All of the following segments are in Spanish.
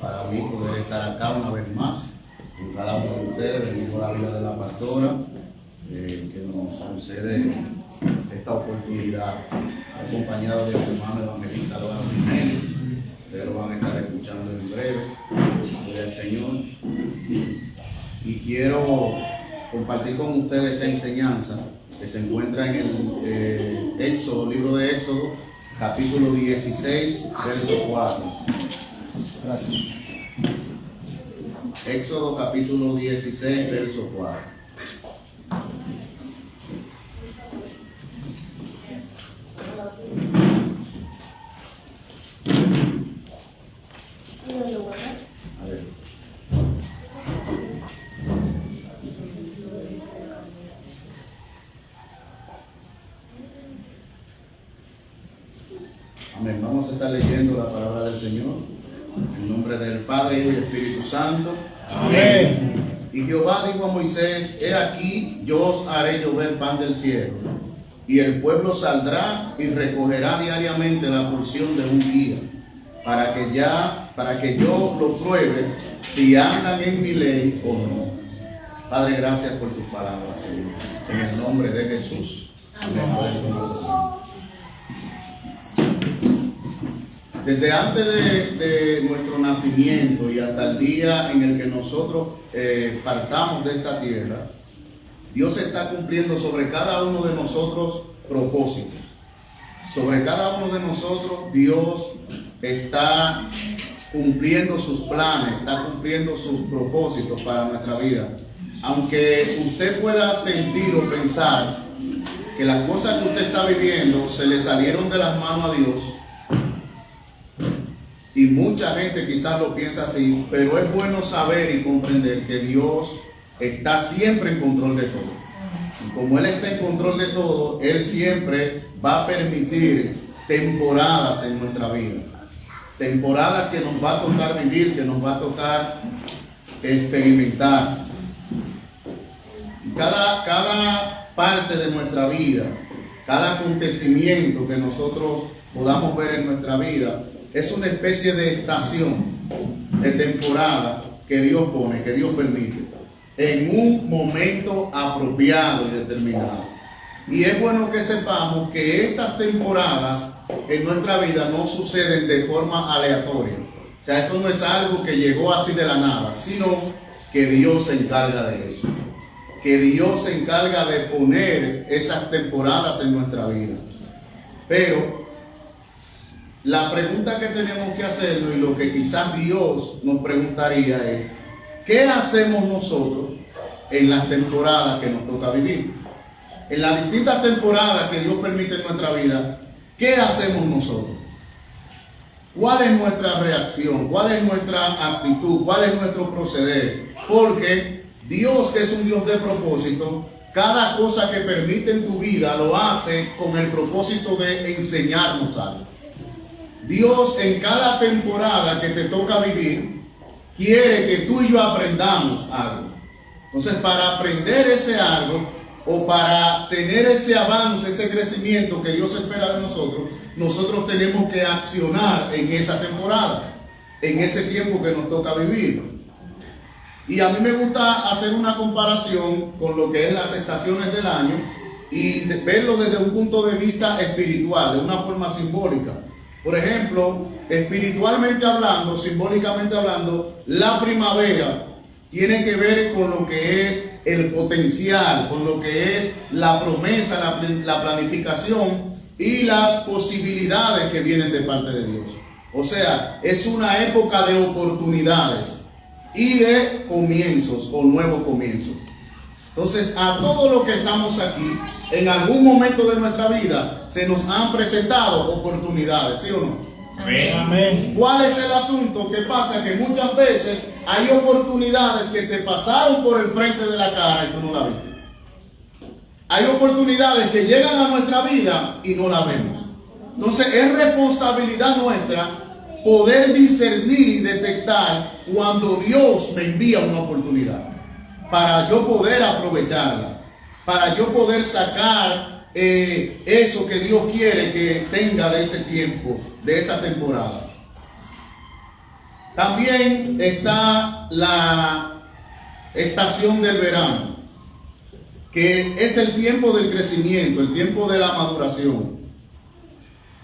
para mí poder estar acá una vez más con cada uno de ustedes. Bendigo la vida de la pastora que nos concede esta oportunidad, acompañado de su hermano evangelista López Jiménez. Ustedes lo van a estar escuchando en breve. Gloria al Señor. Y quiero compartir con ustedes esta enseñanza que se encuentra en el Éxodo, libro de Éxodo, capítulo 16, verso 4. Gracias. Éxodo capítulo 16, verso 4. Amén. Vamos a estar leyendo la palabra del Señor en nombre del Padre, Hijo y Espíritu Santo. Amén. Y Jehová dijo a Moisés: He aquí, yo os haré llover pan del cielo, y el pueblo saldrá y recogerá diariamente la porción de un día, para que yo lo pruebe si andan en mi ley o no. Padre, gracias por tus palabras, Señor, en el nombre de Jesús. Amén. Desde antes de nuestro nacimiento y hasta el día en el que nosotros partamos de esta tierra, Dios está cumpliendo sobre cada uno de nosotros propósitos. Sobre cada uno de nosotros Dios está cumpliendo sus planes, está cumpliendo sus propósitos para nuestra vida. Aunque usted pueda sentir o pensar que las cosas que usted está viviendo se le salieron de las manos a Dios, y mucha gente quizás lo piensa así, pero es bueno saber y comprender que Dios está siempre en control de todo. Y como Él está en control de todo, Él siempre va a permitir temporadas en nuestra vida. Temporadas que nos va a tocar vivir, que nos va a tocar experimentar. Y cada parte de nuestra vida, cada acontecimiento que nosotros podamos ver en nuestra vida, es una especie de estación, de temporada que Dios pone, que Dios permite, en un momento apropiado y determinado. Y es bueno que sepamos que estas temporadas en nuestra vida no suceden de forma aleatoria. O sea, eso no es algo que llegó así de la nada, sino que Dios se encarga de eso. Que Dios se encarga de poner esas temporadas en nuestra vida. Pero la pregunta que tenemos que hacernos, y lo que quizás Dios nos preguntaría es: ¿qué hacemos nosotros en las temporadas que nos toca vivir? En las distintas temporadas que Dios permite en nuestra vida, ¿qué hacemos nosotros? ¿Cuál es nuestra reacción? ¿Cuál es nuestra actitud? ¿Cuál es nuestro proceder? Porque Dios, que es un Dios de propósito, cada cosa que permite en tu vida lo hace con el propósito de enseñarnos algo. Dios, en cada temporada que te toca vivir, quiere que tú y yo aprendamos algo. Entonces, para aprender ese algo, o para tener ese avance, ese crecimiento que Dios espera de nosotros, nosotros tenemos que accionar en esa temporada, en ese tiempo que nos toca vivir. Y a mí me gusta hacer una comparación con lo que es las estaciones del año y verlo desde un punto de vista espiritual, de una forma simbólica. Por ejemplo, espiritualmente hablando, simbólicamente hablando, la primavera tiene que ver con lo que es el potencial, con lo que es la promesa, la planificación y las posibilidades que vienen de parte de Dios. O sea, es una época de oportunidades y de comienzos o nuevos comienzos. Entonces, a todos los que estamos aquí, en algún momento de nuestra vida se nos han presentado oportunidades, ¿sí o no? Amén. ¿Cuál es el asunto? ¿Qué pasa? Que muchas veces hay oportunidades que te pasaron por el frente de la cara y tú no la viste. Hay oportunidades que llegan a nuestra vida y no la vemos. Entonces, es responsabilidad nuestra poder discernir y detectar cuando Dios me envía una oportunidad, para yo poder aprovecharla, para yo poder sacar eso que Dios quiere que tenga de ese tiempo, de esa temporada. También está la estación del verano, que es el tiempo del crecimiento, el tiempo de la maduración.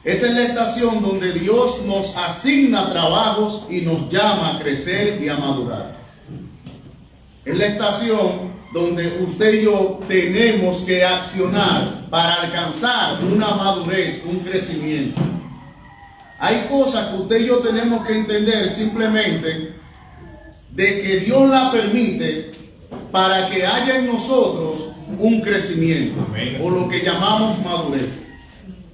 Esta es la estación donde Dios nos asigna trabajos y nos llama a crecer y a madurar. Es la estación donde usted y yo tenemos que accionar para alcanzar una madurez, un crecimiento. Hay cosas que usted y yo tenemos que entender simplemente de que Dios la permite para que haya en nosotros un crecimiento, o lo que llamamos madurez.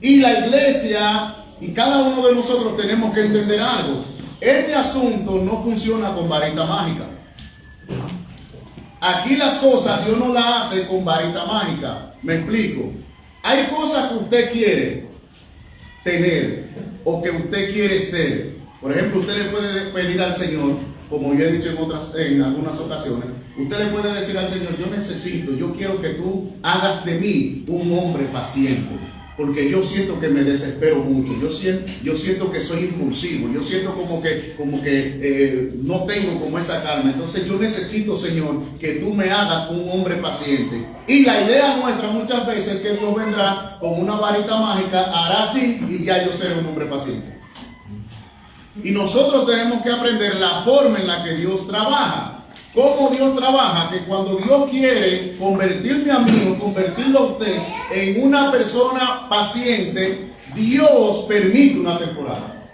Y la iglesia y cada uno de nosotros tenemos que entender algo. Este asunto no funciona con varita mágica. Aquí las cosas Dios no las hace con varita mágica. Me explico. Hay cosas que usted quiere tener o que usted quiere ser. Por ejemplo, usted le puede pedir al Señor, como yo he dicho en algunas ocasiones, usted le puede decir al Señor: yo quiero que tú hagas de mí un hombre paciente, porque yo siento que me desespero mucho, yo siento que soy impulsivo, yo siento como que no tengo como esa calma. Entonces yo necesito, Señor, que tú me hagas un hombre paciente. Y la idea nuestra muchas veces es que Dios vendrá con una varita mágica, hará así y ya yo seré un hombre paciente. Y nosotros tenemos que aprender la forma en la que Dios trabaja. ¿Cómo Dios trabaja? Que cuando Dios quiere convertirme a mí o convertirlo a usted en una persona paciente, Dios permite una temporada.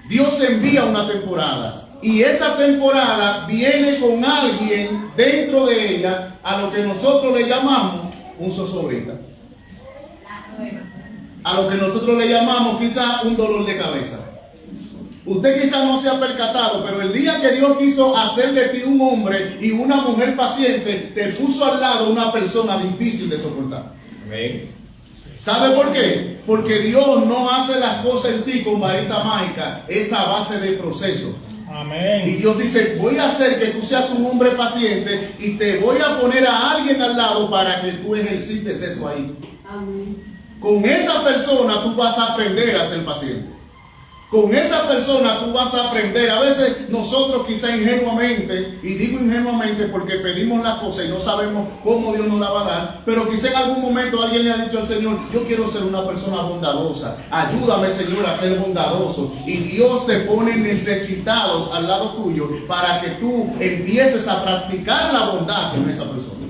Dios envía una temporada. Y esa temporada viene con alguien dentro de ella a lo que nosotros le llamamos un zozobra. A lo que nosotros le llamamos quizá un dolor de cabeza. Usted quizás no se ha percatado, pero el día que Dios quiso hacer de ti un hombre y una mujer paciente, te puso al lado una persona difícil de soportar. Amén. ¿Sabe por qué? Porque Dios no hace las cosas en ti con varita mágica, es a base de proceso. Amén. Y Dios dice: voy a hacer que tú seas un hombre paciente y te voy a poner a alguien al lado para que tú ejercites eso ahí. Amén. Con esa persona tú vas a aprender a ser paciente. Con esa persona tú vas a aprender. A veces nosotros quizá ingenuamente, y digo ingenuamente porque pedimos las cosas y no sabemos cómo Dios nos la va a dar, pero quizá en algún momento alguien le ha dicho al Señor: yo quiero ser una persona bondadosa, ayúdame, Señor, a ser bondadoso. Y Dios te pone necesitados al lado tuyo para que tú empieces a practicar la bondad con esa persona.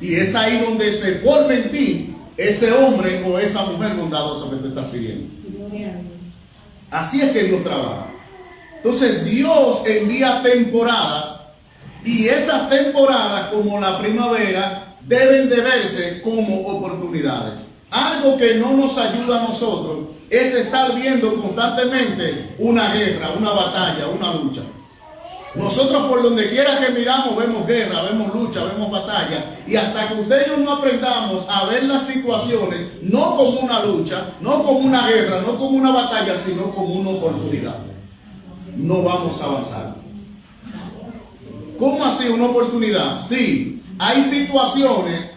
Y es ahí donde se forma en ti ese hombre o esa mujer bondadosa que te estás pidiendo. Así es que Dios trabaja. Entonces Dios envía temporadas, y esas temporadas, como la primavera, deben de verse como oportunidades. Algo que no nos ayuda a nosotros es estar viendo constantemente una guerra, una batalla, una lucha. Nosotros por donde quiera que miramos vemos guerra, vemos lucha, vemos batalla, y hasta que ustedes no aprendamos a ver las situaciones no como una lucha, no como una guerra, no como una batalla, sino como una oportunidad, no vamos a avanzar. ¿Cómo así una oportunidad? Sí, hay situaciones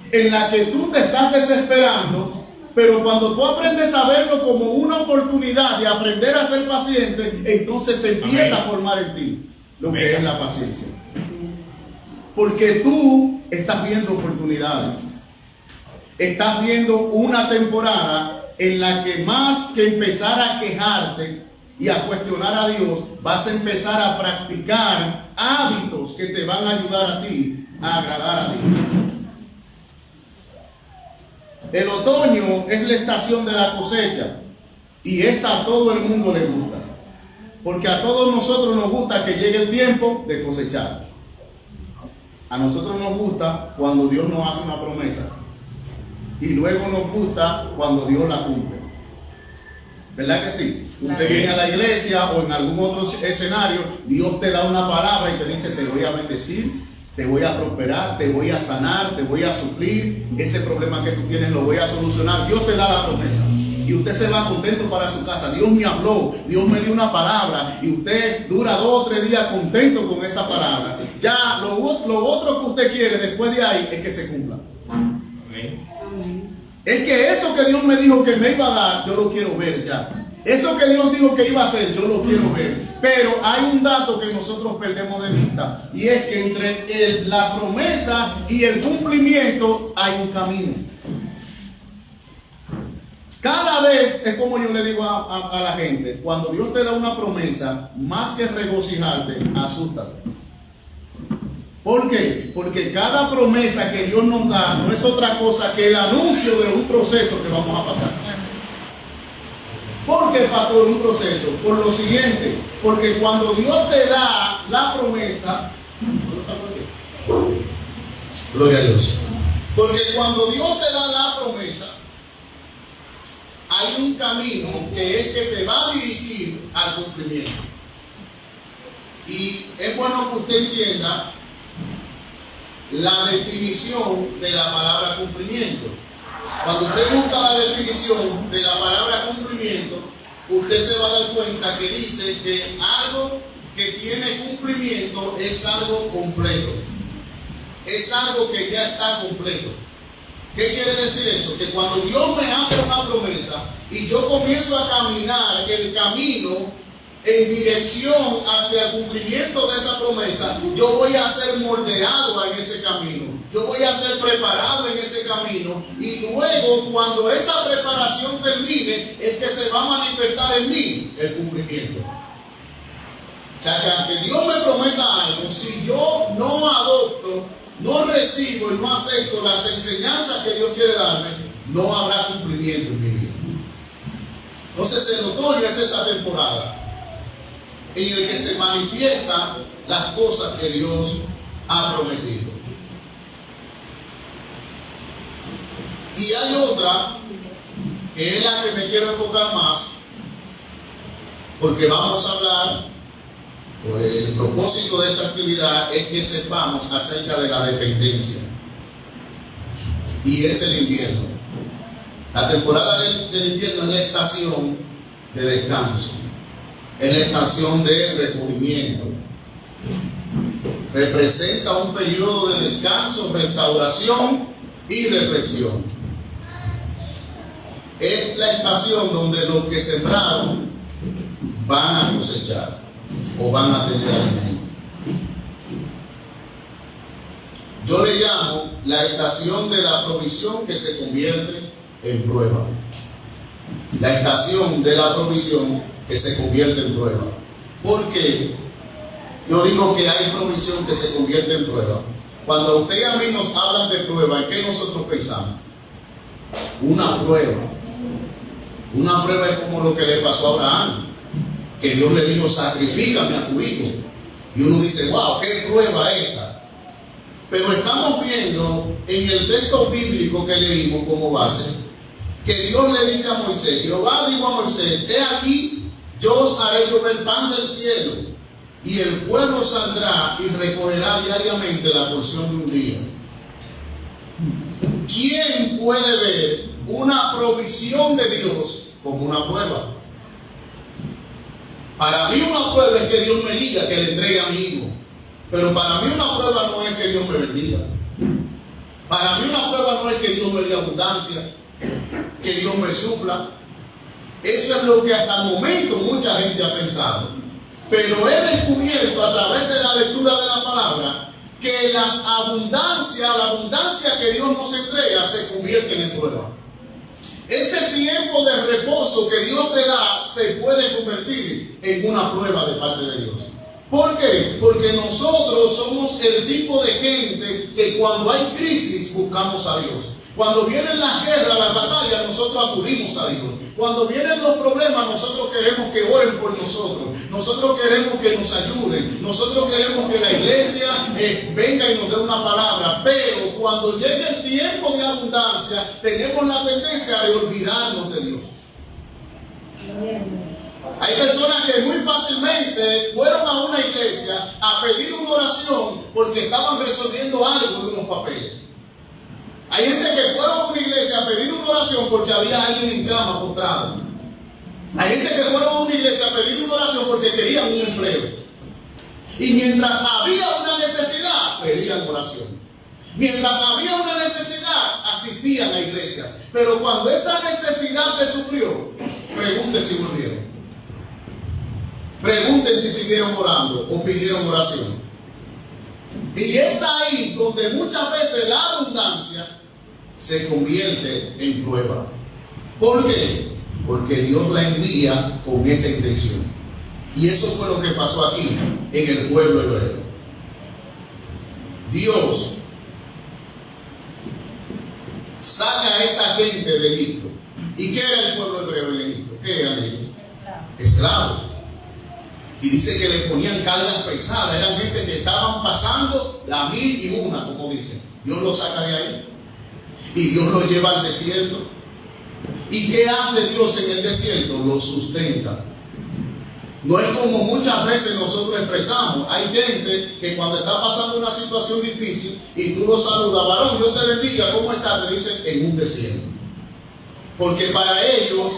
en las que tú te estás desesperando, pero cuando tú aprendes a verlo como una oportunidad de aprender a ser paciente, entonces se empieza a formar en ti lo que es la paciencia. Porque tú estás viendo oportunidades. Estás viendo una temporada en la que más que empezar a quejarte y a cuestionar a Dios, vas a empezar a practicar hábitos que te van a ayudar a ti a agradar a Dios. El otoño es la estación de la cosecha, y esta a todo el mundo le gusta. Porque a todos nosotros nos gusta que llegue el tiempo de cosechar. A nosotros nos gusta cuando Dios nos hace una promesa, y luego nos gusta cuando Dios la cumple. ¿Verdad que sí? Usted viene a la iglesia o en algún otro escenario, Dios te da una palabra y te dice: te voy a bendecir, te voy a prosperar, te voy a sanar, te voy a suplir, ese problema que tú tienes lo voy a solucionar. Dios te da la promesa. Y usted se va contento para su casa. Dios me habló, Dios me dio una palabra, y usted dura 2 o 3 días contento con esa palabra. Ya lo otro que usted quiere después de ahí es que se cumpla. Amén. Es que eso que Dios me dijo que me iba a dar, yo lo quiero ver ya. Eso que Dios dijo que iba a hacer, yo lo quiero ver. Pero hay un dato que nosotros perdemos de vista, y es que entre la promesa y el cumplimiento hay un camino. Cada vez, es como yo le digo a la gente, cuando Dios te da una promesa, más que regocijarte, asústate. ¿Por qué? Porque cada promesa que Dios nos da no es otra cosa que el anuncio de un proceso que vamos a pasar. ¿Por qué, pastor, un proceso? Por lo siguiente, porque cuando Dios te da la promesa, gloria a Dios, porque cuando Dios te da la promesa, hay un camino que es que te va a dirigir al cumplimiento. Y es bueno que usted entienda la definición de la palabra cumplimiento. Cuando usted busca la definición de la palabra cumplimiento, usted se va a dar cuenta que dice que algo que tiene cumplimiento es algo completo. Es algo que ya está completo. ¿Qué quiere decir eso? Que cuando Dios me hace una promesa y yo comienzo a caminar el camino en dirección hacia el cumplimiento de esa promesa, yo voy a ser moldeado en ese camino, yo voy a ser preparado en ese camino, y luego cuando esa preparación termine es que se va a manifestar en mí el cumplimiento. O sea, que aunque Dios me prometa algo, si yo no adopto, no recibo y no acepto las enseñanzas que Dios quiere darme, no habrá cumplimiento en mi vida. Entonces el otoño es esa temporada en el que se manifiestan las cosas que Dios ha prometido. Y hay otra, que es la que me quiero enfocar más, porque vamos a hablar, o el propósito de esta actividad es que sepamos acerca de la dependencia. Y es el invierno. La temporada del invierno es la estación de descanso. Es la estación de recogimiento. Representa un periodo de descanso, restauración y reflexión. Es la estación donde los que sembraron van a cosechar o van a tener alimento. Yo le llamo la estación de la provisión que se convierte en prueba. La estación de la provisión que se convierte en prueba. ¿Por qué? Yo digo que hay provisión que se convierte en prueba. Cuando usted y a mí nos hablan de prueba, ¿en qué nosotros pensamos? Una prueba. Una prueba es como lo que le pasó a Abraham, que Dios le dijo: sacrifícame a tu hijo. Y uno dice: wow, qué prueba esta. Pero estamos viendo en el texto bíblico que leímos como base, que Dios le dice a Moisés: Jehová dijo a Moisés, he aquí, yo os haré llover pan del cielo, y el pueblo saldrá y recogerá diariamente la porción de un día. ¿Quién puede ver una provisión de Dios como una prueba? Para mí una prueba es que Dios me diga que le entregue a mi hijo. Pero para mí una prueba no es que Dios me bendiga. Para mí una prueba no es que Dios me dé abundancia, que Dios me supla. Eso es lo que hasta el momento mucha gente ha pensado. Pero he descubierto a través de la lectura de la palabra que la abundancia que Dios nos entrega se convierte en prueba. Ese tiempo de reposo que Dios te da se puede convertir en una prueba de parte de Dios. ¿Por qué? Porque nosotros somos el tipo de gente que cuando hay crisis buscamos a Dios. Cuando vienen las guerras, las batallas, nosotros acudimos a Dios. Cuando vienen los problemas, nosotros queremos que oren por nosotros. Nosotros queremos que nos ayuden. Nosotros queremos que la iglesia venga y nos dé una palabra. Pero cuando llegue el tiempo de abundancia, tenemos la tendencia de olvidarnos de Dios. Hay personas que muy fácilmente fueron a una iglesia a pedir una oración porque estaban resolviendo algo de unos papeles. Hay gente que fueron a una iglesia a pedir una oración porque había alguien en cama postrado. Hay gente que fueron a una iglesia a pedir una oración porque querían un empleo. Y mientras había una necesidad, pedían oración. Mientras había una necesidad, asistían a iglesias. Pero cuando esa necesidad se suplió, pregunte si volvieron. Pregunten si siguieron orando o pidieron oración. Y es ahí donde muchas veces la abundancia se convierte en prueba. ¿Por qué? Porque Dios la envía con esa intención. Y eso fue lo que pasó aquí en el pueblo hebreo. Dios saca a esta gente de Egipto. ¿Y qué era el pueblo hebreo en Egipto? ¿Qué eran ellos? Esclavos. Y dice que le ponían cargas pesadas. Eran gente que estaban pasando la 1001, como dicen. Dios los saca de ahí y Dios los lleva al desierto. ¿Y qué hace Dios en el desierto? Los sustenta. No es como muchas veces nosotros expresamos. Hay gente que cuando está pasando una situación difícil y tú lo saludas, varón, Dios te bendiga, ¿cómo estás? Te dice, en un desierto. Porque para ellos,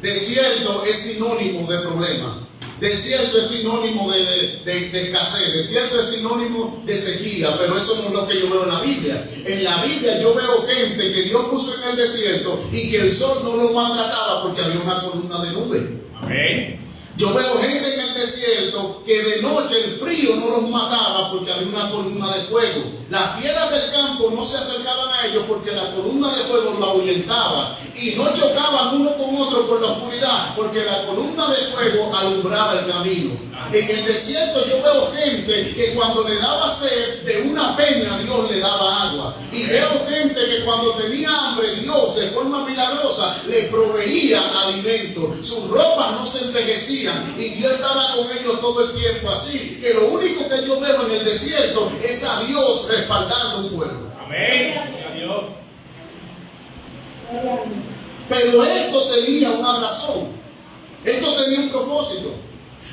desierto es sinónimo de problema. Desierto es sinónimo de escasez. Desierto es sinónimo de sequía. Pero eso no es lo que yo veo en la Biblia. En la Biblia yo veo gente que Dios puso en el desierto y que el sol no lo maltrataba porque había una columna de nube. Amén. Yo veo gente en el desierto que de noche el frío no los mataba porque había una columna de fuego. Las fieras del campo no se acercaban a ellos porque la columna de fuego los ahuyentaba. Y no chocaban uno con otro por la oscuridad porque la columna de fuego alumbraba el camino. En el desierto yo veo gente que cuando le daba sed, de una peña Dios le daba agua. Y veo gente que cuando tenía hambre, Dios de forma milagrosa le proveía alimento. Sus ropas no se envejecían y Dios estaba con ellos todo el tiempo. Así que lo único que yo veo en el desierto es a Dios respaldando un pueblo. Amén. Adiós. Pero esto tenía una razón. Esto tenía un propósito.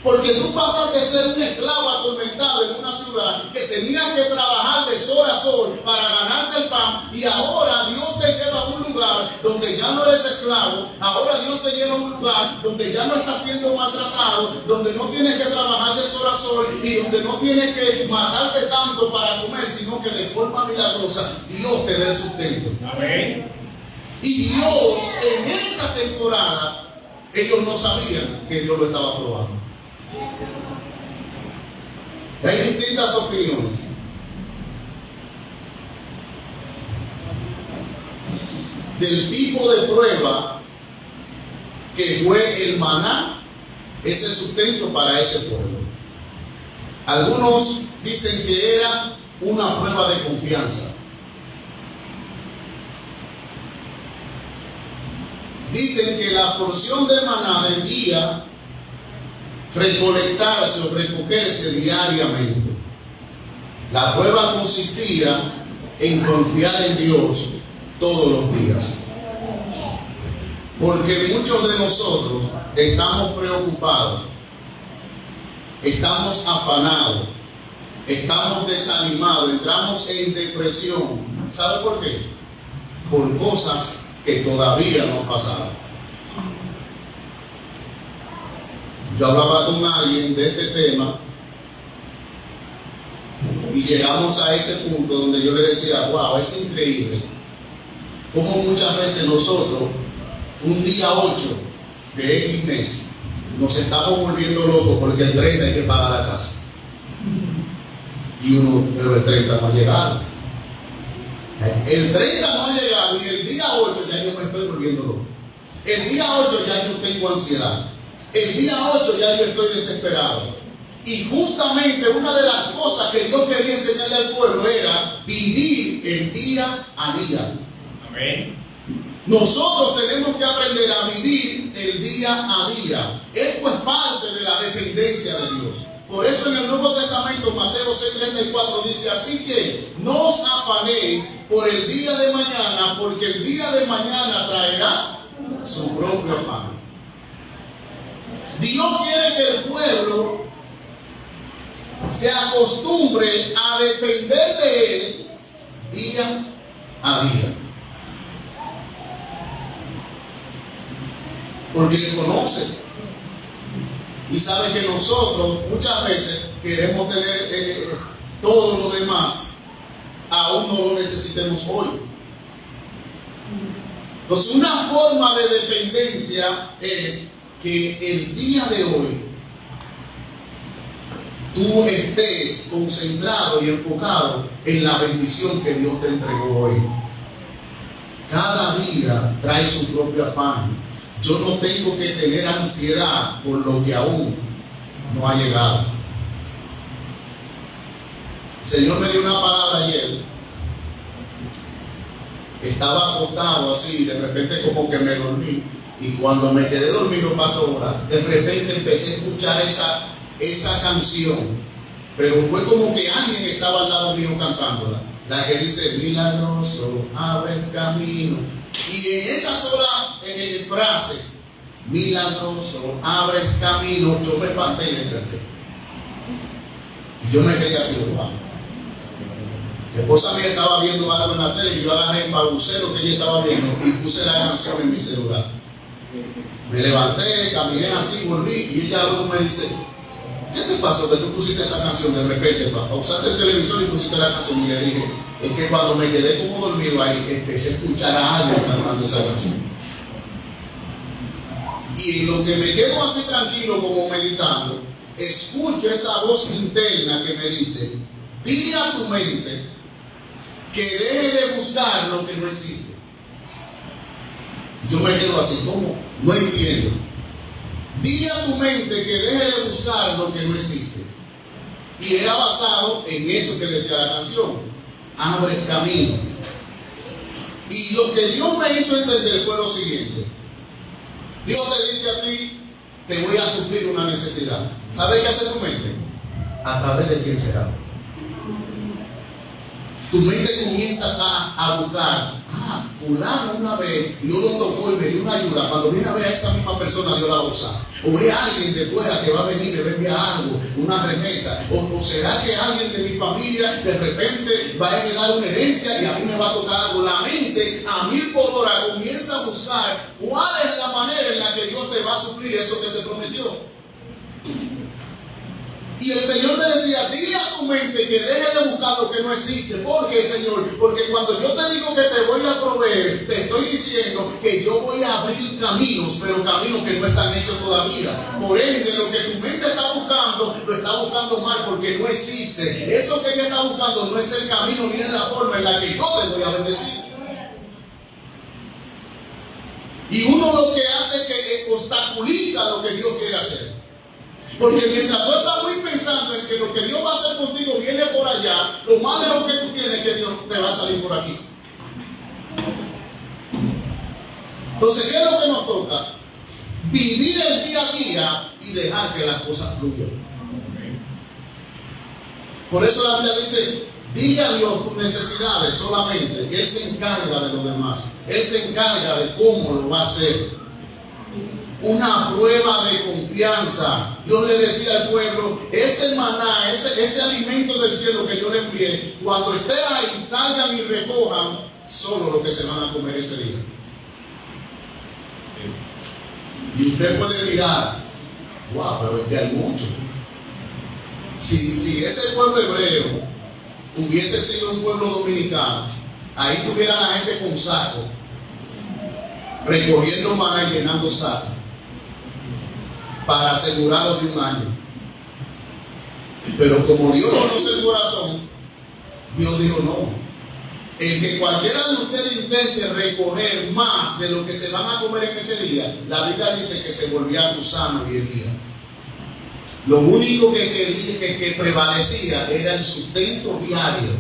Porque tú pasas de ser un esclavo atormentado en una ciudad que tenías que trabajar de sol a sol para ganarte el pan, y ahora Dios te lleva a un lugar donde ya no eres esclavo. Ahora Dios te lleva a un lugar donde ya no estás siendo maltratado, donde no tienes que trabajar de sol a sol y donde no tienes que matarte tanto para comer, sino que de forma milagrosa Dios te da el sustento. Amén. Y Dios en esa temporada, ellos no sabían que Dios lo estaba probando. Hay distintas opiniones. Del tipo de prueba que fue el maná, ese sustento para ese pueblo. Algunos dicen que era una prueba de confianza. Dicen que la porción de maná debía recolectarse o recogerse diariamente. La prueba consistía en confiar en Dios todos los días. Porque muchos de nosotros estamos preocupados, estamos afanados, estamos desanimados, entramos en depresión. ¿Sabe por qué? Por cosas que todavía no han pasado. Yo hablaba con alguien de este tema y llegamos a ese punto donde yo le decía, wow, es increíble cómo muchas veces nosotros, un día 8 de X mes, nos estamos volviendo locos porque el 30 hay que pagar la casa. Y uno, pero el 30 no ha llegado. El 30 no ha llegado y el día 8 ya yo me estoy volviendo loco. El día 8 ya yo tengo ansiedad. El día 8 ya yo estoy desesperado. Y justamente una de las cosas que Dios quería enseñarle al pueblo era vivir el día a día. Amén. Nosotros tenemos que aprender a vivir el día a día. Esto es parte de la dependencia de Dios. Por eso en el Nuevo Testamento, Mateo 6:34 dice, así que no os afanéis por el día de mañana, porque el día de mañana traerá su propio afán. Dios quiere que el pueblo se acostumbre a depender de Él día a día. Porque Él conoce y sabe que nosotros muchas veces queremos tener todo lo demás, aún no lo necesitemos hoy. Entonces, una forma de dependencia es que el día de hoy tú estés concentrado y enfocado en la bendición que Dios te entregó hoy. Cada día trae su propio afán. Yo no tengo que tener ansiedad por lo que aún no ha llegado. El Señor me dio una palabra ayer. Estaba acostado así, de repente como que me dormí. Y cuando me quedé dormido, pastora, de repente empecé a escuchar esa canción. Pero fue como que alguien estaba al lado mío cantándola. La que dice, milagroso, abre el camino. Y en esa sola frase, milagroso, abre el camino, yo me espanté y desperté. Y yo me quedé así, wow. Mi esposa mía estaba viendo algo en la tele y yo agarré el pabucero que ella estaba viendo y puse la canción en mi celular. Me levanté, caminé así, volví y ella luego me dice, ¿qué te pasó que tú pusiste esa canción de repente? Pausaste el televisor y pusiste la canción. Y le dije, es que cuando me quedé como dormido ahí, empecé a escuchar a alguien cantando esa canción. Y en lo que me quedo así tranquilo como meditando, escucho esa voz interna que me dice, dile a tu mente que deje de buscar lo que no existe. Yo me quedo así, ¿cómo? No entiendo. Dile a tu mente que deje de buscar lo que no existe. Y era basado en eso que decía la canción. Abre el camino. Y lo que Dios me hizo entender fue lo siguiente. Dios te dice a ti, te voy a suplir una necesidad. ¿Sabes qué hace tu mente? ¿A través de quién será? Tu mente comienza a buscar. Fulano una vez Dios lo tocó y me dio una ayuda. Cuando viene a ver a esa misma persona, Dios la va a usar. O es alguien de fuera que va a venir y me va a enviar algo, una remesa. O será que alguien de mi familia de repente va a heredar una herencia y a mí me va a tocar algo. La mente a 1000 por hora comienza a buscar cuál es la manera en la que Dios te va a suplir eso que te prometió. Y el Señor me decía, dile a tu mente que deje de buscar lo que no existe. ¿Por qué, Señor? Porque cuando yo te digo que te voy a proveer, te estoy diciendo que yo voy a abrir caminos, pero caminos que no están hechos todavía. Por ende, lo que tu mente está buscando, lo está buscando mal porque no existe. Eso que ella está buscando no es el camino ni es la forma en la que yo te voy a bendecir. Y uno lo que hace es que obstaculiza lo que Dios quiere hacer. Porque mientras tú estás muy pensando en que lo que Dios va a hacer contigo viene por allá, lo más lejos que tú tienes es que Dios te va a salir por aquí. Entonces, ¿qué es lo que nos toca? Vivir el día a día y dejar que las cosas fluyan. Por eso la Biblia dice, dile a Dios tus necesidades solamente, y Él se encarga de lo demás. Él se encarga de cómo lo va a hacer. Una prueba de confianza. Dios le decía al pueblo, ese maná, ese alimento del cielo que yo le envié, cuando esté ahí, salgan y recojan solo lo que se van a comer ese día. Y usted puede mirar, wow, pero es que hay mucho. Si ese pueblo hebreo hubiese sido un pueblo dominicano, ahí tuviera la gente con saco, recogiendo maná y llenando saco, para asegurarlo de un año. Pero como Dios conoce el corazón, Dios dijo no. El que cualquiera de ustedes intente recoger más de lo que se van a comer en ese día, la Biblia dice que se volvía gusano y herida. Lo único que prevalecía era el sustento diario.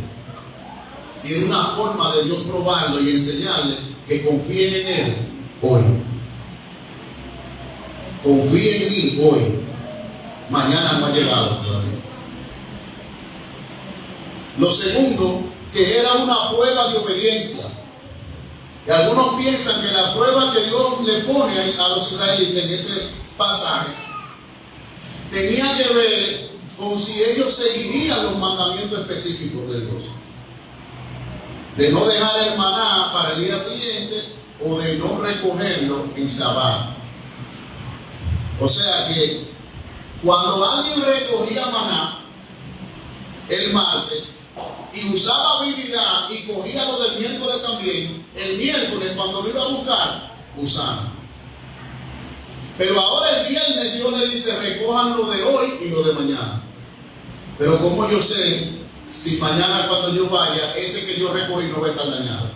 Y era una forma de Dios probarlo y enseñarle que confíen en Él hoy. Confíe en mí hoy. Mañana no ha llegado todavía. Lo segundo, que era una prueba de obediencia. Y algunos piensan que la prueba que Dios le pone a los israelitas en este pasaje tenía que ver con si ellos seguirían los mandamientos específicos de Dios. De no dejar el maná para el día siguiente o de no recogerlo en Sabbat. O sea que cuando alguien recogía maná el martes y usaba habilidad y cogía lo del miércoles también, el miércoles cuando lo iba a buscar, usaba. Pero ahora el viernes Dios le dice, recojan lo de hoy y lo de mañana. Pero como yo sé si mañana cuando yo vaya, ese que yo recogí no va a estar dañado?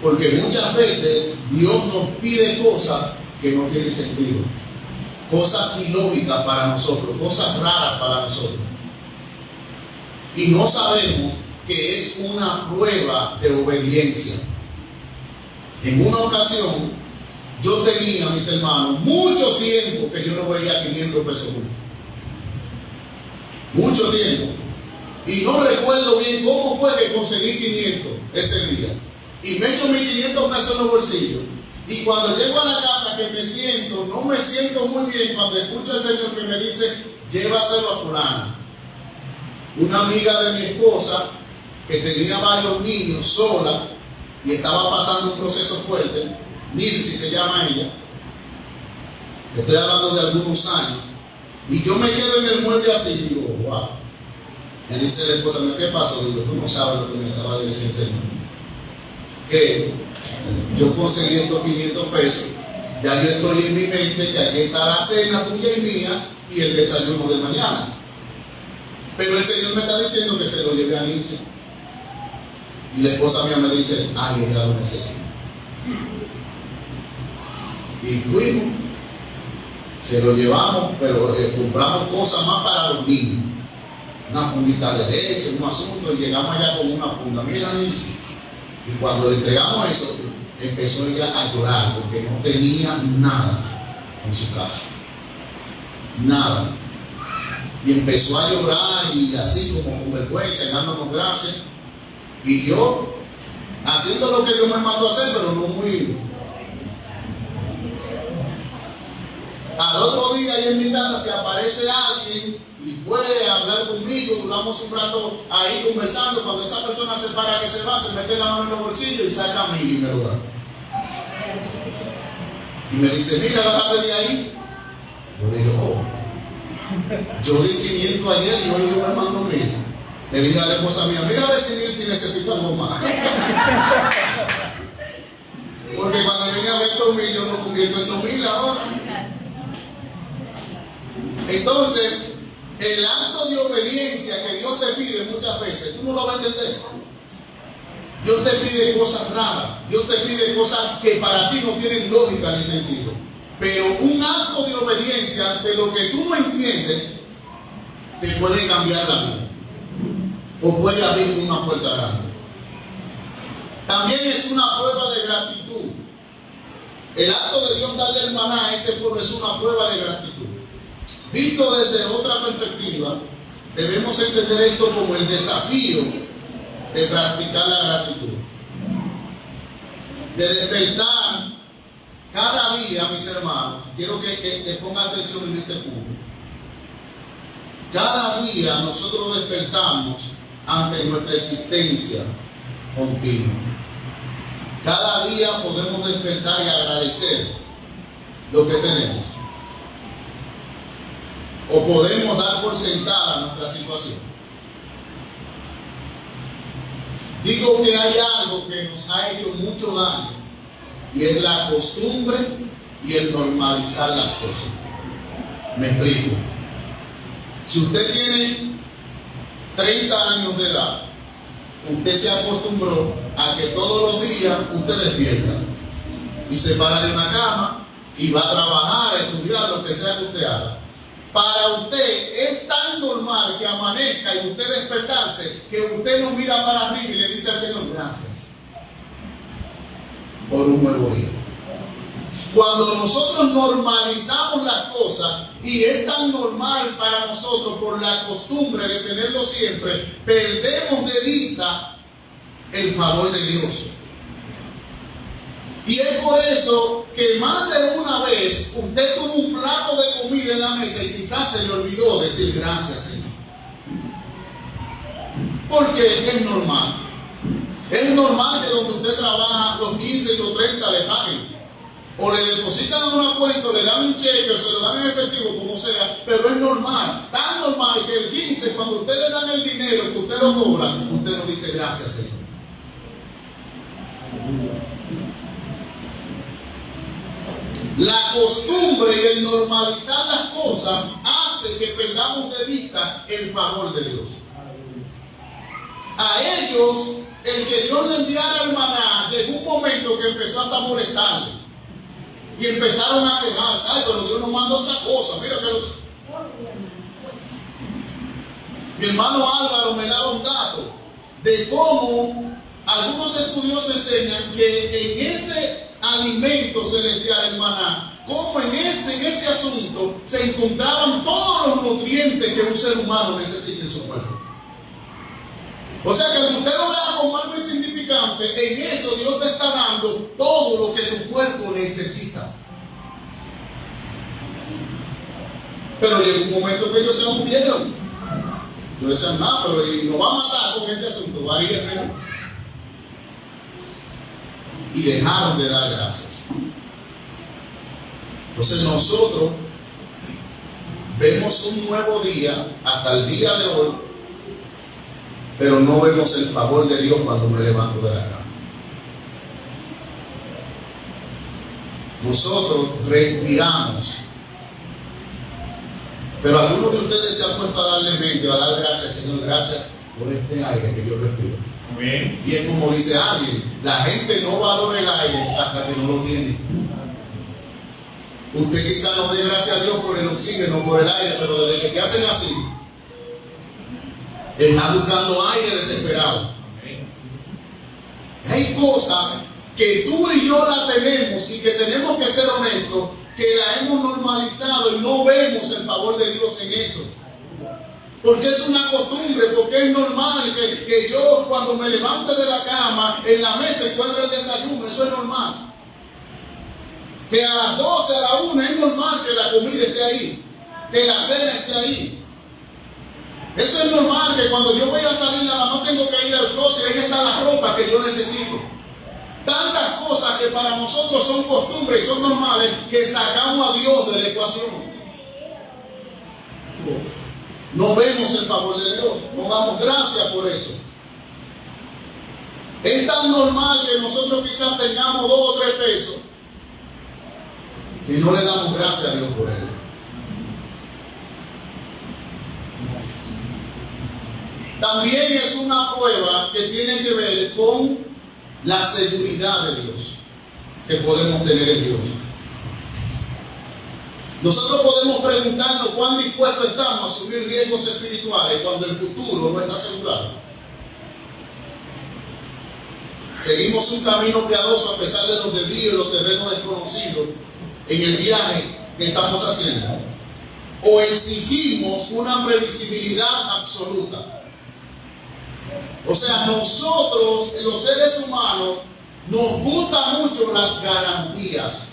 Porque muchas veces Dios nos pide cosas que no tienen sentido, cosas ilógicas para nosotros, cosas raras para nosotros, y no sabemos que es una prueba de obediencia. En una ocasión yo tenía, mis hermanos, mucho tiempo que yo no veía 500 pesos juntos, mucho tiempo, y no recuerdo bien cómo fue que conseguí 500 ese día, y me echo mis 500 pesos en los bolsillos. Y cuando llego a la casa, que me siento, no me siento muy bien cuando escucho al Señor que me dice: llévaselo a fulana, una amiga de mi esposa que tenía varios niños sola y estaba pasando un proceso fuerte. Nilsi se llama ella, estoy hablando de algunos años, y yo me quedo en el mueble así y digo: wow. Me dice la esposa: ¿qué pasó? Digo: tú no sabes lo que me acaba de decir el Señor, que yo conseguí estos 500 pesos, ya yo estoy en mi mente que aquí está la cena tuya y mía y el desayuno de mañana. Pero el Señor me está diciendo que se lo lleve a Nilsi. Y la esposa mía me dice: ay, ella lo necesita. Y fuimos, se lo llevamos, pero compramos cosas más para los niños, una fundita de leche, un asunto, y llegamos allá con una funda. Mira, Nilsi. Y cuando le entregamos eso, empezó ella a llorar porque no tenía nada en su casa, nada. Y empezó a llorar y así como con vergüenza, dándonos gracias. Y yo haciendo lo que Dios me mandó a hacer, pero no muy. Al otro día ahí en mi casa se aparece alguien y fue a hablar conmigo. Duramos un rato ahí conversando. Cuando esa persona se para que se va, se mete la mano en los bolsillos y saca 1000 y me lo da. Y me dice: mira, agárrate de ahí. Yo digo: oh, yo di 500 ayer y hoy Dios me mandó 1000. Le dije a la esposa mía: mira a ver si necesito algo más. Porque cuando venga a ver 2000, yo lo convierto en 2000 ahora. Entonces, el acto de obediencia que Dios te pide muchas veces, tú no lo vas a entender. Dios te pide cosas raras, Dios te pide cosas que para ti no tienen lógica ni sentido. Pero un acto de obediencia ante lo que tú no entiendes te puede cambiar la vida o puede abrir una puerta grande. También es una prueba de gratitud. El acto de Dios darle el maná a este pueblo es una prueba de gratitud. Visto desde otra perspectiva, debemos entender esto como el desafío de practicar la gratitud, de despertar cada día, mis hermanos. Quiero que pongan atención en este punto. Cada día nosotros despertamos ante nuestra existencia continua. Cada día podemos despertar y agradecer lo que tenemos. O podemos dar por sentada nuestra situación. Digo que hay algo que nos ha hecho mucho daño, y es la costumbre y el normalizar las cosas. Me explico. Si usted tiene 30 años de edad, usted se acostumbró a que todos los días usted despierta y se para de una cama y va a trabajar, a estudiar, lo que sea que usted haga. Para usted es tan normal que amanezca y usted despertarse, que usted no mira para arriba y le dice al Señor: gracias por un nuevo día. Cuando nosotros normalizamos las cosas y es tan normal para nosotros por la costumbre de tenerlo siempre, perdemos de vista el favor de Dios. Y es por eso que más de una vez usted tuvo un plato de comida en la mesa y quizás se le olvidó decir gracias, Señor. Porque es normal. Es normal que donde usted trabaja los 15 y los 30 le paguen. O le depositan a una cuenta, o le dan un cheque, o se lo dan en efectivo, como sea, pero es normal. Tan normal que el 15, cuando usted le dan el dinero, que usted lo cobra, usted no dice gracias, Señor. La costumbre y el normalizar las cosas hace hace que perdamos de vista el favor de Dios. A ellos, el que Dios le enviara el maná, llegó un momento que empezó hasta a molestarle. Y empezaron a quejarse, ay, pero Dios nos manda otra cosa. Mira que mi hermano Álvaro me daba un dato de cómo algunos estudiosos enseñan que en ese alimento celestial, el maná, como en ese asunto se encontraban todos los nutrientes que un ser humano necesita en su cuerpo. O sea que aunque usted lo vea como algo insignificante, en eso Dios te está dando todo lo que tu cuerpo necesita. Pero llegó un momento que ellos se aburrieron. No decían nada, pero y nos va a matar con este asunto, varía menos. Y dejaron de dar gracias. Entonces nosotros vemos un nuevo día hasta el día de hoy, pero no vemos el favor de Dios cuando me levanto de la cama. Nosotros respiramos, pero algunos de ustedes se han puesto a darle mente, a dar gracias, Señor, gracias por este aire que yo respiro. Amén. Y es como dice alguien, la gente no valora el aire hasta que no lo tiene. Usted quizá no dé gracias a Dios por el oxígeno, por el aire, pero desde que te hacen así, está buscando aire desesperado. Hay cosas que tú y yo la tenemos y que tenemos que ser honestos, que la hemos normalizado y no vemos el favor de Dios en eso. Porque es una costumbre, porque es normal que yo cuando me levante de la cama, en la mesa encuentre el desayuno, eso es normal. Que a las 12, a la 1 es normal que la comida esté ahí, que la cena esté ahí. Eso es normal, que cuando yo voy a salir nada más tengo que ir al closet y ahí está la ropa que yo necesito. Tantas cosas que para nosotros son costumbres y son normales que sacamos a Dios de la ecuación. No vemos el favor de Dios, no damos gracias por eso. Es tan normal que nosotros quizás tengamos 2 o 3 pesos y no le damos gracias a Dios por él. También es una prueba que tiene que ver con la seguridad de Dios que podemos tener en Dios. Nosotros podemos preguntarnos cuán dispuestos estamos a asumir riesgos espirituales cuando el futuro no está asegurado. Seguimos un camino piadoso a pesar de los desvíos y los terrenos desconocidos en el viaje que estamos haciendo. O exigimos una previsibilidad absoluta. O sea, nosotros, los seres humanos, nos gustan mucho las garantías.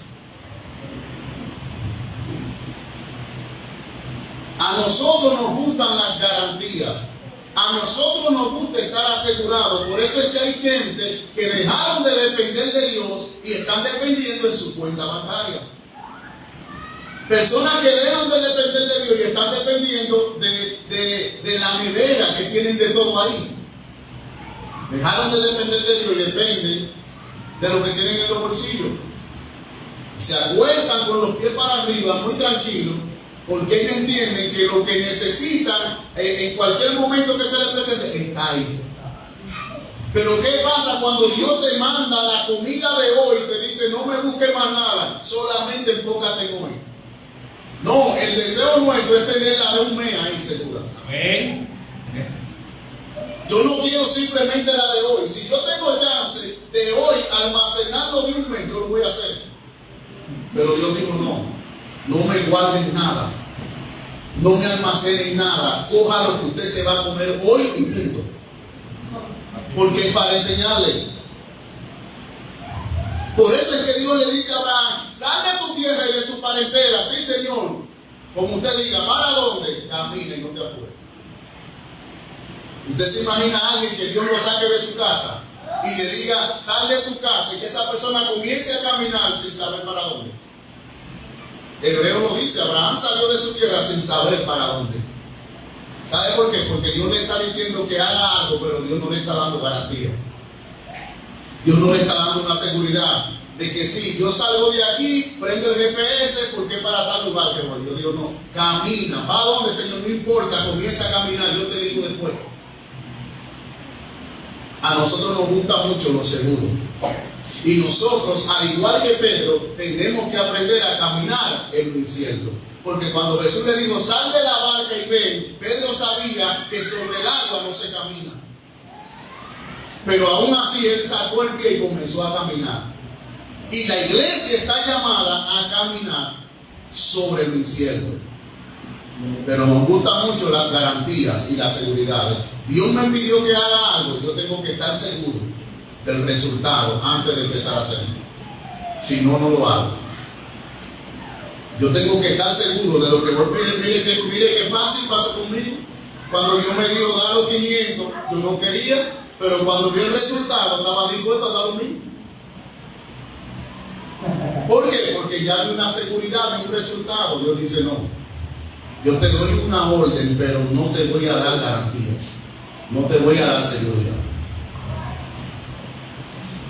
A nosotros nos gustan las garantías. A nosotros nos gusta estar asegurados. Por eso es que hay gente que dejaron de depender de Dios y están dependiendo en su cuenta bancaria. Personas que dejan de depender de Dios y están dependiendo de la nevera que tienen de todo ahí. Dejaron de depender de Dios y dependen de lo que tienen en los bolsillos. Se acuestan con los pies para arriba, muy tranquilos, porque ellos entienden que lo que necesitan en cualquier momento que se les presente está ahí. Pero ¿qué pasa cuando Dios te manda la comida de hoy y te dice no me busques más nada, solamente enfócate en hoy? No, el deseo nuestro es tener la de un mes ahí segura. Amén. Yo no quiero simplemente la de hoy. Si yo tengo chance de hoy almacenarlo de un mes, yo lo voy a hacer. Pero Dios dijo no me guarden nada, no me almacenen nada, coja lo que usted se va a comer hoy y punto. Porque es para enseñarle. Por eso es que Dios le dice a Abraham, sal de tu tierra y de tu parentela. Sí, Señor. Como usted diga, ¿para dónde? Camina y no te apures. Usted se imagina a alguien que Dios lo saque de su casa y le diga, sal de tu casa, y que esa persona comience a caminar sin saber para dónde. Hebreo lo dice, Abraham salió de su tierra sin saber para dónde. ¿Sabe por qué? Porque Dios le está diciendo que haga algo, pero Dios no le está dando garantía. Dios no le está dando una seguridad. de que sí, yo salgo de aquí, prendo el GPS porque para tal lugar que voy. Yo digo, no, camina, va a donde, Señor, no importa, comienza a caminar, yo te digo después. A nosotros nos gusta mucho lo seguro. Y nosotros, al igual que Pedro, tenemos que aprender a caminar en lo incierto. Porque cuando Jesús le dijo, sal de la barca y ven, Pedro sabía que sobre el agua no se camina. Pero aún así él sacó el pie y comenzó a caminar. Y la iglesia está llamada a caminar sobre lo incierto. Pero nos gustan mucho las garantías y las seguridades. Dios me pidió que haga algo, yo tengo que estar seguro del resultado antes de empezar a hacerlo. Si no, no lo hago. Yo tengo que estar seguro de lo que voy. Mire qué fácil pasó conmigo. Cuando Dios me dijo dar los 500, yo no quería, pero cuando vi el resultado estaba dispuesto a dar lo mismo. ¿Por qué? Porque ya hay una seguridad y un resultado. Dios dice no. Yo te doy una orden, pero no te voy a dar garantías. No te voy a dar seguridad.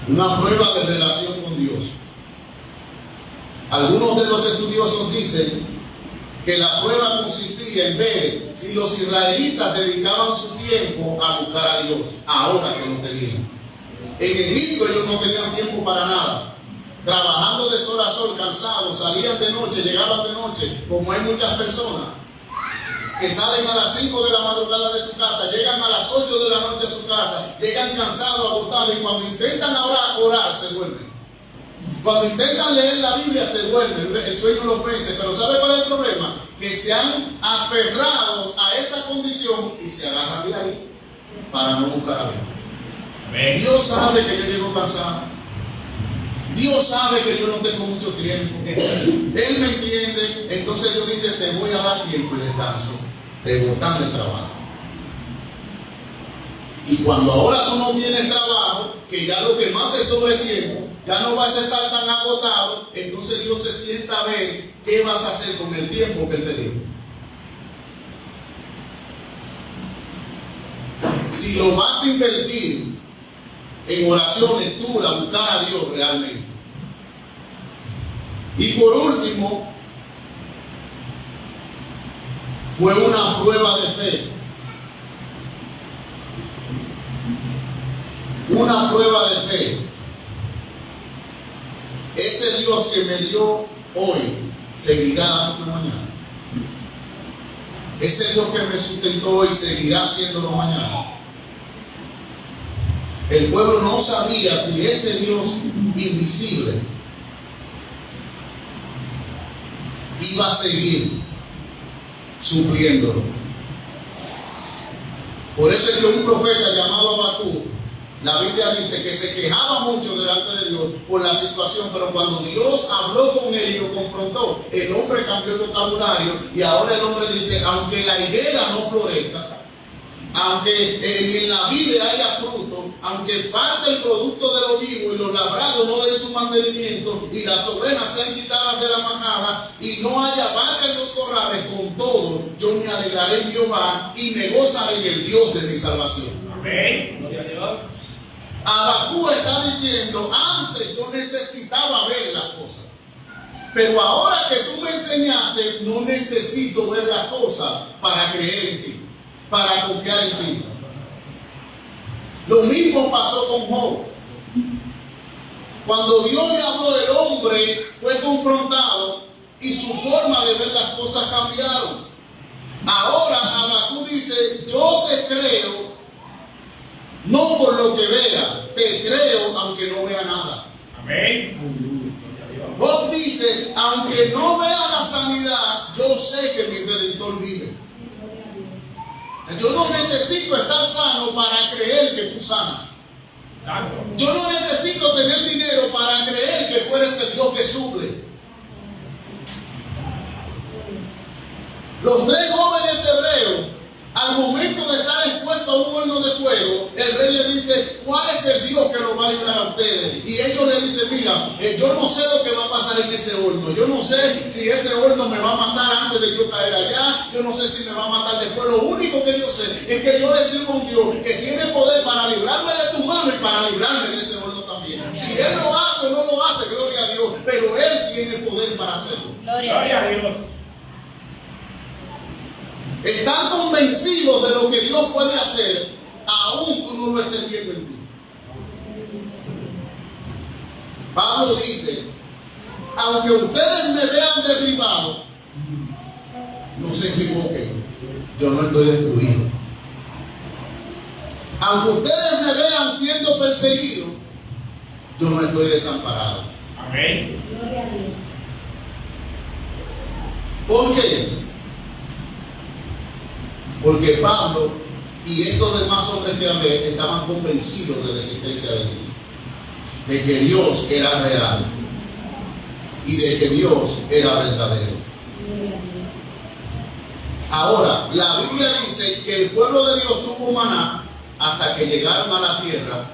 Una prueba de relación con Dios. Algunos de los estudiosos dicen que la prueba consistía en ver si los israelitas dedicaban su tiempo a buscar a Dios, ahora que lo tenían. En Egipto ellos no tenían tiempo para nada. Trabajando de sol a sol, cansados, salían de noche, llegaban de noche, como hay muchas personas que salen a las 5 de la madrugada de su casa, llegan a las 8 de la noche a su casa, llegan cansados, agotados, y cuando intentan ahora orar, se duermen. Cuando intentan leer la Biblia, se duermen, el sueño los vence. Pero ¿sabe cuál es el problema? Que se han aferrado a esa condición y se agarran de ahí para no buscar a Dios. Dios sabe que yo llego cansado. Dios sabe que yo no tengo mucho tiempo. Él me entiende. Entonces Dios dice, te voy a dar tiempo y descanso. Te botan el trabajo. Y cuando ahora tú no tienes trabajo, que ya lo que más te sobre tiempo, ya no vas a estar tan agotado, entonces Dios se sienta a ver qué vas a hacer con el tiempo que Él te dio. Si lo vas a invertir en oración, lectura, buscar a Dios realmente. Y por último, fue una prueba de fe. Una prueba de fe. Ese Dios que me dio hoy seguirá dándome mañana. Ese Dios que me sustentó hoy seguirá haciéndolo mañana. El pueblo no sabía si ese Dios invisible iba a seguir supliéndolo. Por eso es que un profeta llamado Habacuc, la Biblia dice que se quejaba mucho delante de Dios por la situación, pero cuando Dios habló con él y lo confrontó, el hombre cambió el vocabulario y ahora el hombre dice, aunque la higuera no florezca, aunque en la vid haya fruto, aunque falte el producto de lo vivo y los labrados no den su mantenimiento y las ovejas sean quitadas de la manada y no haya vaca en los corrales, con todo yo me alegraré en Jehová y me gozaré en el Dios de mi salvación. Amén. Gloria a Dios. Habacuc está diciendo, antes yo necesitaba ver las cosas, pero ahora que tú me enseñaste, no necesito ver las cosas para creer en ti, para confiar en ti. Lo mismo pasó con Job. Cuando Dios le habló, del hombre fue confrontado y su forma de ver las cosas cambiaron. Ahora Habacuc dice, yo te creo, no por lo que vea, te creo aunque no vea nada. Amén. Job dice, aunque no vea la sanidad, yo sé que mi Redentor vive. Yo no necesito estar sano para creer que tú sanas. Yo no necesito tener dinero para creer que tú eres el Dios que suple. Los 3 jóvenes hebreos, al momento de estar expuestos a un horno de fuego, el rey le dice, ¿cuál es el Dios que los va a librar a ustedes? Y ellos le dicen, mira, yo no sé lo que va a pasar en ese horno. Yo no sé si ese horno me va a matar antes de yo caer allá. Yo no sé si me va a matar después. Lo único que yo sé es que yo le sirvo a un Dios que tiene poder para librarme de tu mano y para librarme de ese horno también. Si Él lo hace o no lo hace, gloria a Dios, pero Él tiene poder para hacerlo. Gloria a Dios. Están convencidos de lo que Dios puede hacer, aún tú no lo estés viendo en ti. Pablo dice, aunque ustedes me vean derribado, no se equivoquen, yo no estoy destruido. Aunque ustedes me vean siendo perseguido, yo no estoy desamparado. Amén. ¿Por qué? Porque Pablo y estos demás hombres que hablé estaban convencidos de la existencia de Dios, de que Dios era real y de que Dios era verdadero. Ahora, la Biblia dice que el pueblo de Dios tuvo maná hasta que llegaron a la tierra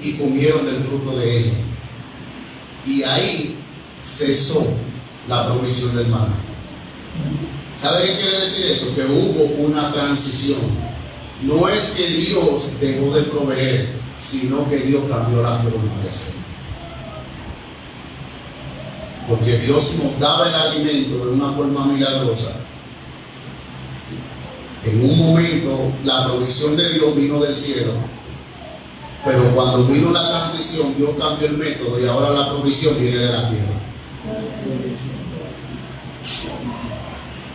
y comieron del fruto de ella. Y ahí cesó la provisión del maná. ¿Sabe qué quiere decir eso? Que hubo una transición. No es que Dios dejó de proveer, sino que Dios cambió la forma de hacer. Porque Dios nos daba el alimento de una forma milagrosa. En un momento la provisión de Dios vino del cielo, pero cuando vino la transición Dios cambió el método y ahora la provisión viene de la tierra.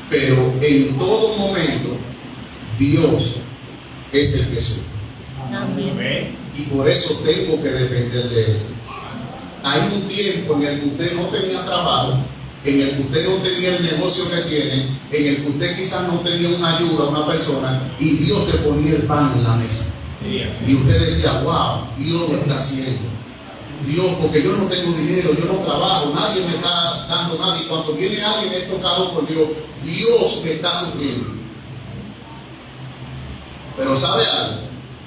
Pero en todo momento Dios es el que sube. Amén. Y por eso tengo que depender de Él. Hay un tiempo en el que usted no tenía trabajo, en el que usted no tenía el negocio que tiene, en el que usted quizás no tenía una ayuda, una persona, y Dios te ponía el pan en la mesa. Y usted decía, wow, Dios lo está haciendo. Dios, porque yo no tengo dinero, yo no trabajo, nadie me está dando nada. Y cuando viene alguien es tocado por Dios, Dios me está supliendo. Pero ¿sabe algo?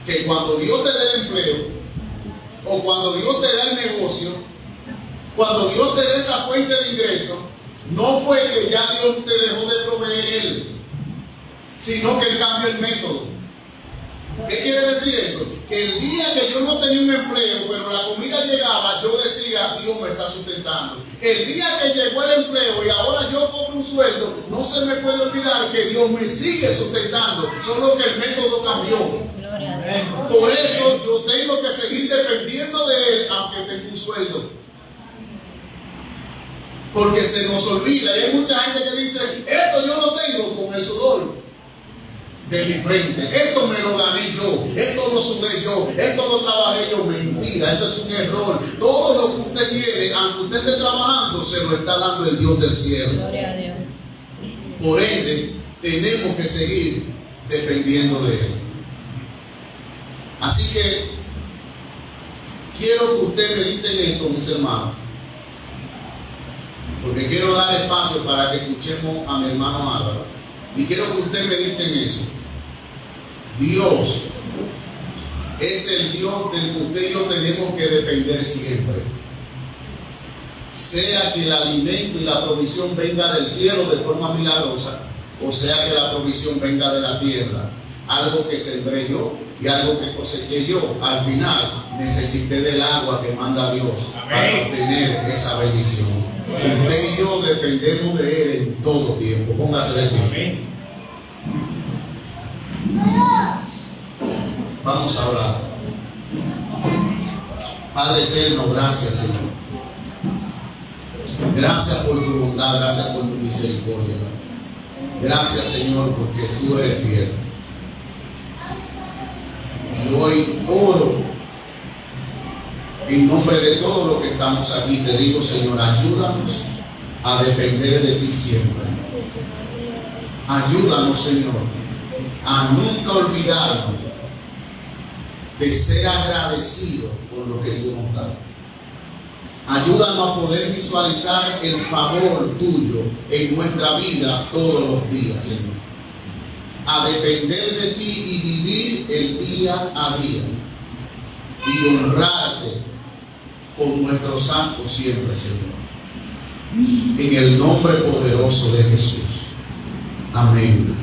Que cuando Dios te dé el empleo, o cuando Dios te da el negocio, cuando Dios te dé esa fuente de ingreso, no fue que ya Dios te dejó de proveer Él, sino que Él cambió el método. ¿Qué quiere decir eso? Que el día que yo no tenía un empleo, pero la comida llegaba, yo decía, Dios me está sustentando. El día que llegó el empleo y ahora yo cobro un sueldo, no se me puede olvidar que Dios me sigue sustentando, solo que el método cambió. Por eso yo tengo que seguir dependiendo de Él, aunque tenga un sueldo. Porque se nos olvida, y hay mucha gente que dice, esto yo lo tengo con el sudor de mi frente, esto me lo gané yo, esto lo sudé yo, esto lo trabajé yo. Mentira, eso es un error. Todo lo que usted tiene, aunque usted esté trabajando, se lo está dando el Dios del cielo. Gloria a Dios. Por ende, tenemos que seguir dependiendo de Él. Así que quiero que usted medite en esto, mis hermanos, porque quiero dar espacio para que escuchemos a mi hermano Álvaro, y quiero que usted medite en eso. Dios es el Dios del que usted y yo tenemos que depender siempre. Sea que el alimento y la provisión venga del cielo de forma milagrosa, o sea que la provisión venga de la tierra, algo que sembré yo y algo que coseché yo. Al final necesité del agua que manda Dios. Amén. Para obtener esa bendición. Amén. Usted y yo dependemos de Él en todo tiempo. Póngase de pie. Vamos a orar. Padre eterno, gracias, Señor. Gracias por tu bondad, gracias por tu misericordia. Gracias, Señor, porque tú eres fiel. Y hoy oro en nombre de todos los que estamos aquí. Te digo, Señor, ayúdanos a depender de ti siempre. Ayúdanos, Señor, a nunca olvidarnos de ser agradecidos por lo que tú nos das. Ayúdanos a poder visualizar el favor tuyo en nuestra vida todos los días, Señor. A depender de ti y vivir el día a día. Y honrarte con nuestros santos siempre, Señor. En el nombre poderoso de Jesús. Amén.